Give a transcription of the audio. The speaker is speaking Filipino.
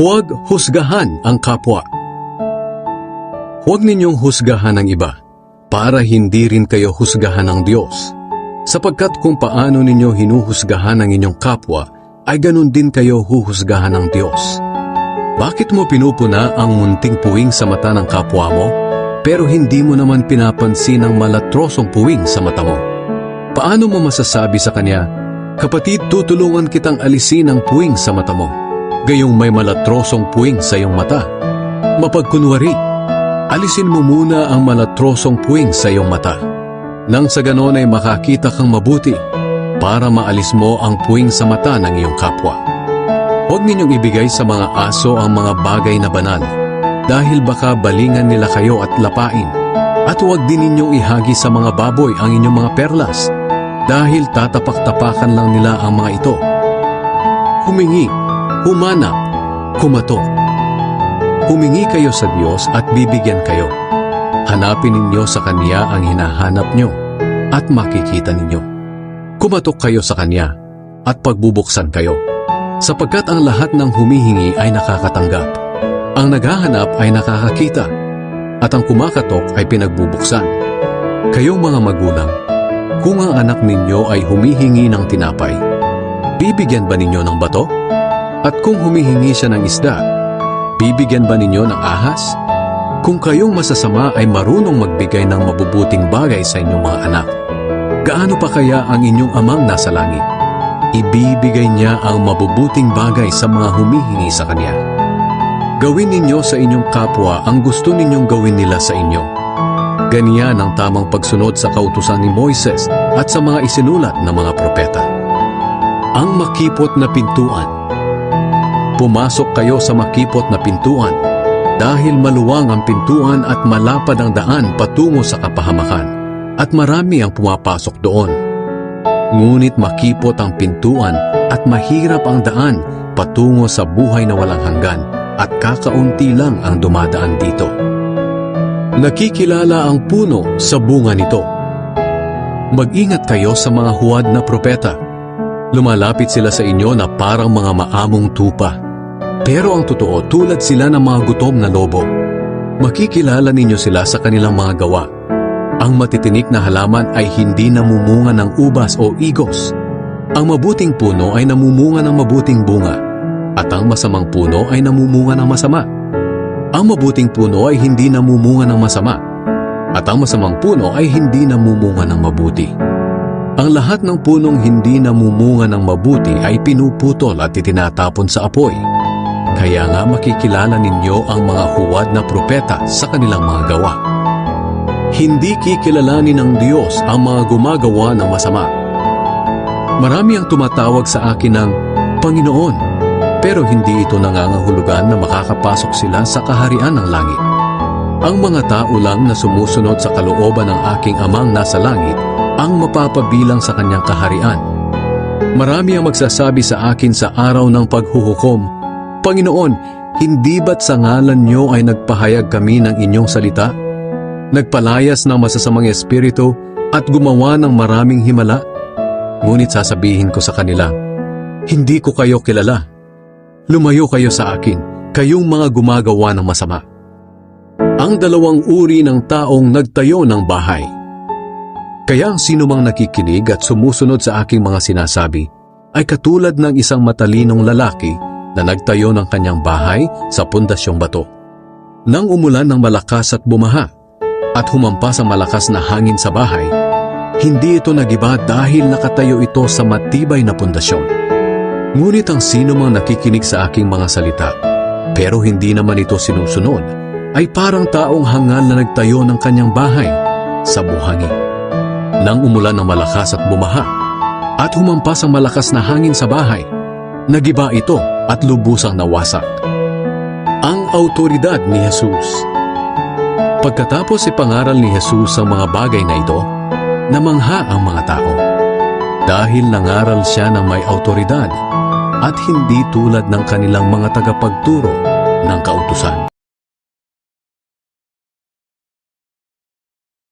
Huwag husgahan ang kapwa. Huwag ninyong husgahan ang iba, para hindi rin kayo husgahan ng Diyos. Sapagkat kung paano ninyo hinuhusgahan ang inyong kapwa, ay ganun din kayo huhusgahan ng Diyos. Bakit mo pinupuna ang munting puwing sa mata ng kapwa mo, pero hindi mo naman pinapansin ang malatrosong puwing sa mata mo? Paano mo masasabi sa kanya, "Kapatid, tutulungan kitang alisin ang puwing sa mata mo," gayong may malatrosong puwing sa iyong mata? Mapagkunwari, alisin mo muna ang malatrosong puwing sa iyong mata. Nang sa ganon ay makakita kang mabuti para maalis mo ang puwing sa mata ng iyong kapwa. Huwag ninyong ibigay sa mga aso ang mga bagay na banal, dahil baka balingan nila kayo at lapain. At huwag din ninyong ihagi sa mga baboy ang inyong mga perlas, dahil tatapak-tapakan lang nila ang mga ito. Humingi, humanap, kumatok. Humingi kayo sa Diyos at bibigyan kayo. Hanapin ninyo sa Kanya ang hinahanap nyo at makikita ninyo. Kumatok kayo sa Kanya at pagbubuksan kayo. Sapagkat ang lahat ng humihingi ay nakakatanggap. Ang naghahanap ay nakakakita. At ang kumakatok ay pinagbubuksan. Kayong mga magulang, kung ang anak ninyo ay humihingi ng tinapay, bibigyan ba ninyo ng bato? At kung humihingi siya ng isda, bibigyan ba ninyo ng ahas? Kung kayong masasama ay marunong magbigay ng mabubuting bagay sa inyong mga anak, gaano pa kaya ang inyong amang nasa langit? Ibibigay niya ang mabubuting bagay sa mga humihingi sa Kanya. Gawin ninyo sa inyong kapwa ang gusto ninyong gawin nila sa inyo. Ganyan ang tamang pagsunod sa kautusan ni Moises at sa mga isinulat ng mga propeta. Ang makipot na pintuan. Pumasok kayo sa makipot na pintuan, dahil maluwang ang pintuan at malapad ang daan patungo sa kapahamakan, at marami ang pumapasok doon. Ngunit makipot ang pintuan at mahirap ang daan patungo sa buhay na walang hanggan, at kakaunti lang ang dumadaan dito. Nakikilala ang puno sa bunga nito. Mag-ingat kayo sa mga huwad na propeta. Lumalapit sila sa inyo na parang mga maamong tupa. Pero ang totoo, tulad sila ng mga gutom na lobo. Makikilala ninyo sila sa kanilang mga gawa. Ang matitinik na halaman ay hindi namumunga ng ubas o igos. Ang mabuting puno ay namumunga ng mabuting bunga, at ang masamang puno ay namumunga ng masama. Ang mabuting puno ay hindi namumunga ng masama, at ang masamang puno ay hindi namumunga ng mabuti. Ang lahat ng punong hindi namumunga ng mabuti ay pinuputol at itinatapon sa apoy. Kaya nga makikilala ninyo ang mga huwad na propeta sa kanilang mga gawa. Hindi kikilalanin ng Diyos ang mga gumagawa ng masama. Marami ang tumatawag sa akin ng Panginoon, pero hindi ito nangangahulugan na makakapasok sila sa kaharian ng langit. Ang mga tao lang na sumusunod sa kalooban ng aking Amang nasa langit ang mapapabilang sa kanyang kaharian. Marami ang magsasabi sa akin sa araw ng paghuhukom, Panginoon, hindi ba't sa ngalan niyo ay nagpahayag kami ng inyong salita? Nagpalayas ng masasamang espiritu at gumawa ng maraming himala? Ngunit sasabihin ko sa kanila, hindi ko kayo kilala. Lumayo kayo sa akin, kayong mga gumagawa ng masama. Ang dalawang uri ng taong nagtayo ng bahay. Kaya ang sinumang nakikinig at sumusunod sa aking mga sinasabi ay katulad ng isang matalinong lalaki na nagtayo ng kanyang bahay sa pundasyong bato. Nang umulan ng malakas at bumaha, at humampas ang malakas na hangin sa bahay, hindi ito nagiba dahil nakatayo ito sa matibay na pundasyon. Ngunit ang sinumang nakikinig sa aking mga salita, pero hindi naman ito sinusunod, ay parang taong hangal na nagtayo ng kanyang bahay sa buhangin. Nang umulan ng malakas at bumaha, at humampas ang malakas na hangin sa bahay, nagiba ito at lubusang nawasak. Ang autoridad ni Jesus. Pagkatapos ipangaral ni Jesus ang mga bagay na ito, namangha ang mga tao. Dahil nangaral siya ng may autoridad at hindi tulad ng kanilang mga tagapagturo ng kautusan.